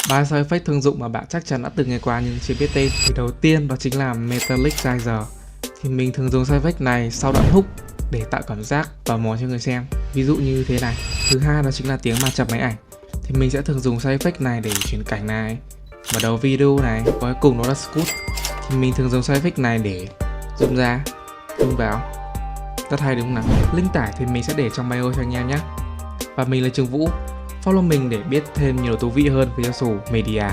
Ba sound effect thông dụng mà bạn chắc chắn đã từng nghe qua nhưng chưa biết tên. Thì đầu tiên đó chính là Metallic Riser. Thì mình thường dùng sound effect này sau đoạn hook để tạo cảm giác tò mò cho người xem, ví dụ như thế này. Thứ hai đó chính là tiếng ma chập máy ảnh. Thì mình sẽ thường dùng sound effect này để chuyển cảnh này, mở đầu video này, và cuối cùng đó là scoot. Thì mình thường dùng sound effect này để zoom ra, zoom vào. Rất hay đúng không nào? Link tải thì mình sẽ để trong bio cho anh em nhé. Và mình là Trường Vũ. Follow mình để biết thêm nhiều thú vị hơn về Social Media.